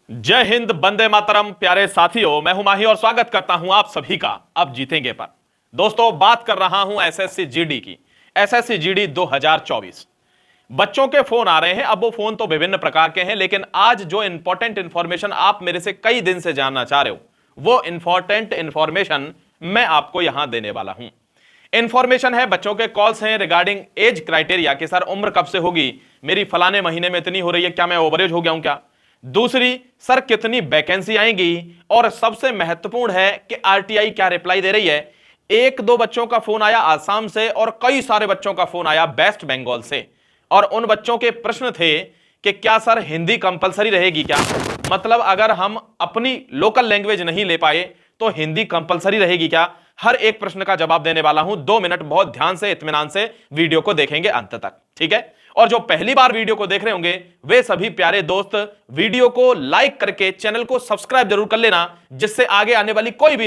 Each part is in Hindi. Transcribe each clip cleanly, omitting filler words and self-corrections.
जय हिंद, वंदे मातरम। प्यारे साथियों, मैं हूं माही और स्वागत करता हूं आप सभी का अब जीतेंगे पर। दोस्तों, बात कर रहा हूं एसएससी जीडी की। एसएससी जीडी 2024 बच्चों के फोन आ रहे हैं। अब वो फोन तो विभिन्न प्रकार के हैं, लेकिन आज जो इंपॉर्टेंट इंफॉर्मेशन आप मेरे से कई दिन से जानना चाह रहे हो, वो इंपॉर्टेंट इंफॉर्मेशन मैं आपको यहां देने वाला हूं। इंफॉर्मेशन है, बच्चों के कॉल्स हैं रिगार्डिंग एज क्राइटेरिया कि सर उम्र कब से होगी, मेरी फलाने महीने में इतनी हो रही है, क्या मैं ओवरेज हो गया हूं क्या। दूसरी, सर कितनी वैकेंसी आएंगी, और सबसे महत्वपूर्ण है कि आरटीआई क्या रिप्लाई दे रही है। एक दो बच्चों का फोन आया आसाम से और कई सारे बच्चों का फोन आया वेस्ट बंगाल से, और उन बच्चों के प्रश्न थे कि क्या सर हिंदी कंपलसरी रहेगी क्या, मतलब अगर हम अपनी लोकल लैंग्वेज नहीं ले पाए तो हिंदी कंपलसरी रहेगी क्या। हर एक प्रश्न का जवाब देने वाला हूं। 2 मिनट बहुत ध्यान से, इत्मीनान से वीडियो को देखेंगे अंत तक, ठीक है। और जो पहली बार वीडियो को देख रहे होंगे वे सभी प्यारे दोस्त वीडियो को लाइक करके चैनल को सब्सक्राइब जरूर कर लेना, जिससे आगे आने वाली कोई भी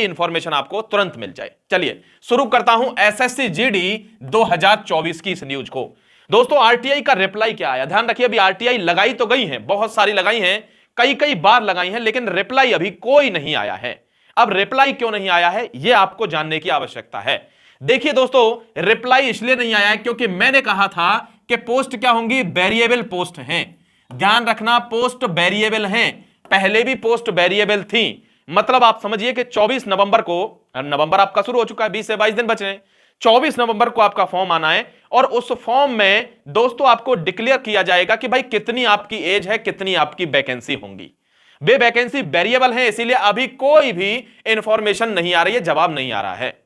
इंफॉर्मेशन आपको तुरंत मिल जाए। चलिए शुरू करता हूं एसएससी जीडी 2024 की इस न्यूज को। दोस्तों, आरटीआई का रिप्लाई क्या आया, ध्यान रखिए। अभी आरटीआई लगाई तो गई है, बहुत सारी लगाई हैं, कई कई बार लगाई हैं, लेकिन रिप्लाई अभी कोई नहीं आया है। अब रिप्लाई क्यों नहीं आया है, यह आपको जानने की आवश्यकता है। देखिए दोस्तों, रिप्लाई इसलिए नहीं आया है क्योंकि मैंने कहा था कि पोस्ट क्या होंगी, वेरिएबल पोस्ट हैं। ध्यान रखना, पोस्ट वेरिएबल हैं। पहले भी पोस्ट वेरिएबल थी। मतलब आप समझिए कि 24 नवंबर को, नवंबर आपका शुरू हो चुका है, 20 से 22 दिन बच रहे हैं, 24 नवंबर को आपका फॉर्म आना है, और उस फॉर्म में दोस्तों आपको डिक्लेयर किया जाएगा कि भाई कितनी आपकी एज है, कितनी आपकी वैकेंसी होंगी। वे वैकेंसी वेरिएबल है, इसीलिए अभी कोई भी इंफॉर्मेशन नहीं आ रही है, जवाब नहीं आ रहा है।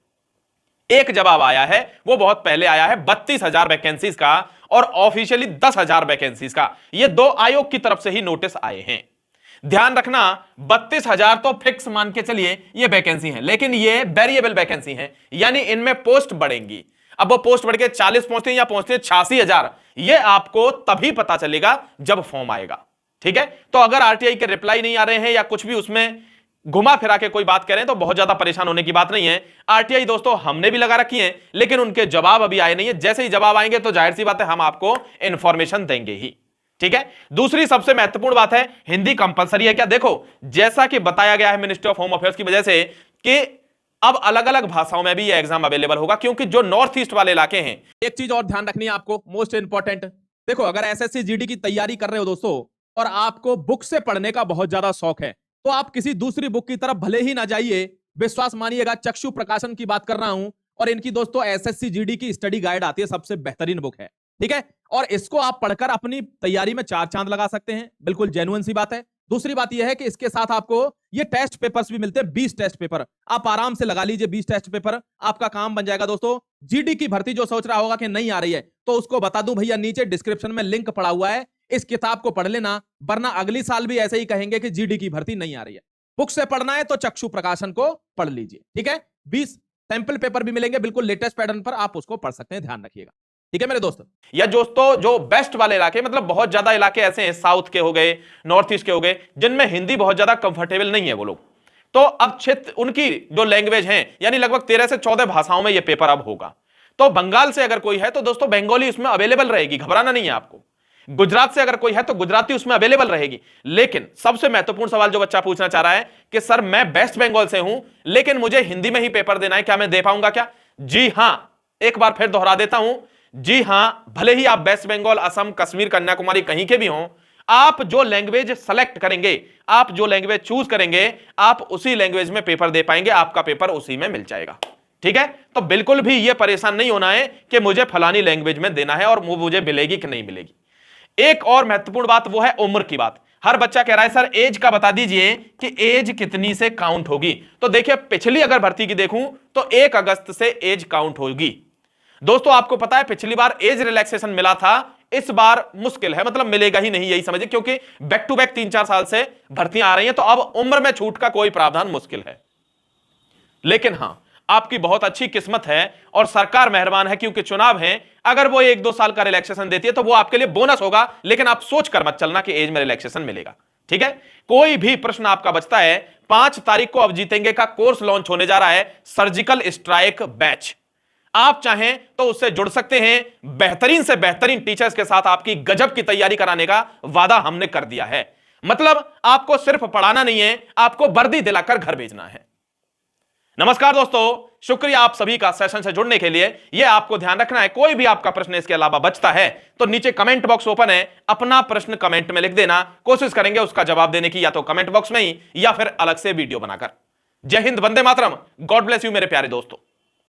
एक जवाब आया है, वो बहुत पहले आया है, 32,000 वैकेंसीज का, और ऑफिशियली 10,000 वैकेंसीज का। ये दो आयोग की तरफ से ही नोटिस आए हैं। ध्यान रखना, 32,000 तो फिक्स मान के चलिए ये वैकेंसी है, लेकिन ये वेरिएबल वैकेंसी है, यानी इनमें पोस्ट बढ़ेंगी। अब वो पोस्ट बढ़ के 40 पहुंचते हैं या पहुंचते हैं 86,000, ये आपको तभी पता चलेगा जब फॉर्म आएगा, ठीक है। तो अगर आरटीआई के रिप्लाई नहीं आ रहे हैं या कुछ भी उसमें घुमा फिरा के कोई बात करें तो बहुत ज्यादा परेशान होने की बात नहीं है। आरटीआई दोस्तों हमने भी लगा रखी है, लेकिन उनके जवाब अभी आए नहीं है। जैसे ही जवाब आएंगे तो जाहिर सी बात है हम आपको इंफॉर्मेशन देंगे ही, ठीक है। दूसरी सबसे महत्वपूर्ण बात है, हिंदी कंपलसरी है क्या। देखो, जैसा कि बताया गया है मिनिस्ट्री ऑफ होम अफेयर्स की वजह से कि अब अलग अलग भाषाओं में भी यह एग्जाम अवेलेबल होगा, क्योंकि जो नॉर्थ ईस्ट वाले इलाके हैं। एक चीज और ध्यान रखनी है आपको, मोस्ट इंपॉर्टेंट। देखो, अगर एसएससी जीडी की तैयारी कर रहे हो दोस्तों, और आपको बुक से पढ़ने का बहुत ज्यादा शौक है, तो आप किसी दूसरी बुक की तरफ भले ही ना जाइए। विश्वास मानिएगा, चक्षु प्रकाशन की बात कर रहा हूं, और इनकी दोस्तों एसएससी जीडी की स्टडी गाइड आती है, सबसे बेहतरीन बुक है, ठीक है। और इसको आप पढ़कर अपनी तैयारी में 4 चांद लगा सकते हैं, बिल्कुल जेन्युइन सी बात है। दूसरी बात यह है कि इसके साथ आपको ये टेस्ट पेपर्स भी मिलते हैं, 20 टेस्ट पेपर। आप आराम से लगा लीजिए 20 टेस्ट पेपर, आपका काम बन जाएगा दोस्तों। जीडी की भर्ती जो सोच रहा होगा कि नहीं आ रही है, तो उसको बता दूं भैया, नीचे डिस्क्रिप्शन में लिंक पड़ा हुआ है, इस किताब को पढ़ लेना, वरना अगली साल भी ऐसे ही कहेंगे कि जीडी की भर्ती नहीं आ रही है। बुक से पढ़ना है तो चक्षु प्रकाशन को पढ़ लीजिए, ठीक है। 20 सैंपल पेपर भी मिलेंगे, बिल्कुल लेटेस्ट पैटर्न पर, आप उसको पढ़ सकते हैं, ध्यान रखिएगा, ठीक है मेरे दोस्त। या दोस्तों, जो बेस्ट वाले इलाके, मतलब बहुत ज्यादा इलाके ऐसे हैं, साउथ के हो गए, नॉर्थ ईस्ट के हो गए, जिनमें हिंदी बहुत ज्यादा कंफर्टेबल नहीं है वो लोग, तो अब क्षेत्र उनकी जो लैंग्वेज है, यानी लगभग 13 से 14 भाषाओं में यह पेपर अब होगा। तो बंगाल से अगर कोई है तो दोस्तों बंगाली उसमें अवेलेबल रहेगी, घबराना नहीं है आपको। गुजरात से अगर कोई है तो गुजराती उसमें अवेलेबल रहेगी। लेकिन सबसे महत्वपूर्ण सवाल जो बच्चा पूछना चाह रहा है कि सर मैं वेस्ट बंगाल से हूं, लेकिन मुझे हिंदी में ही पेपर देना है, क्या मैं दे पाऊंगा क्या। जी हां, एक बार फिर दोहरा देता हूं, जी हां, भले ही आप वेस्ट बंगाल, असम, कश्मीर, कन्याकुमारी कहीं के भी हों, आप जो लैंग्वेज सेलेक्ट करेंगे, आप जो लैंग्वेज चूज करेंगे, आप उसी लैंग्वेज में पेपर दे पाएंगे, आपका पेपर उसी में मिल जाएगा, ठीक है। तो बिल्कुल भी यह परेशान नहीं होना है कि मुझे फलानी लैंग्वेज में देना है और वो मुझे मिलेगी कि नहीं मिलेगी। एक और महत्वपूर्ण बात, वो है उम्र की बात। हर बच्चा कह रहा है सर एज का बता दीजिए कि एज कितनी से काउंट होगी। तो देखिए, पिछली अगर भर्ती की देखूं तो 1 अगस्त से एज काउंट होगी। दोस्तों आपको पता है पिछली बार एज रिलैक्सेशन मिला था, इस बार मुश्किल है, मतलब मिलेगा ही नहीं, यही समझिए, क्योंकि बैक टू बैक 3-4 साल से भर्तियां आ रही हैं, तो अब उम्र में छूट का कोई प्रावधान मुश्किल है। लेकिन हां, आपकी बहुत अच्छी किस्मत है और सरकार मेहरबान है, क्योंकि चुनाव है, अगर वो 1-2 साल का रिलैक्सेशन देती है तो वो आपके लिए बोनस होगा, लेकिन आप सोच कर मत चलना कि एज में रिलैक्सेशन मिलेगा, ठीक है। कोई भी प्रश्न आपका बचता है, 5 तारीख को अब जीतेंगे का कोर्स लॉन्च होने जा रहा है, सर्जिकल स्ट्राइक बैच। आप चाहें तो उससे जुड़ सकते हैं, बेहतरीन से बेहतरीन टीचर्स के साथ आपकी गजब की तैयारी कराने का वादा हमने कर दिया है। मतलब आपको सिर्फ पढ़ाना नहीं है, आपको वर्दी दिलाकर घर भेजना है। नमस्कार दोस्तों, शुक्रिया आप सभी का सेशन से जुड़ने के लिए। यह आपको ध्यान रखना है, कोई भी आपका प्रश्न इसके अलावा बचता है तो नीचे कमेंट बॉक्स ओपन है, अपना प्रश्न कमेंट में लिख देना, कोशिश करेंगे उसका जवाब देने की, या तो कमेंट बॉक्स में ही या फिर अलग से वीडियो बनाकर। जय Hind, Vande Mataram, God bless you मेरे प्यारे दोस्तों।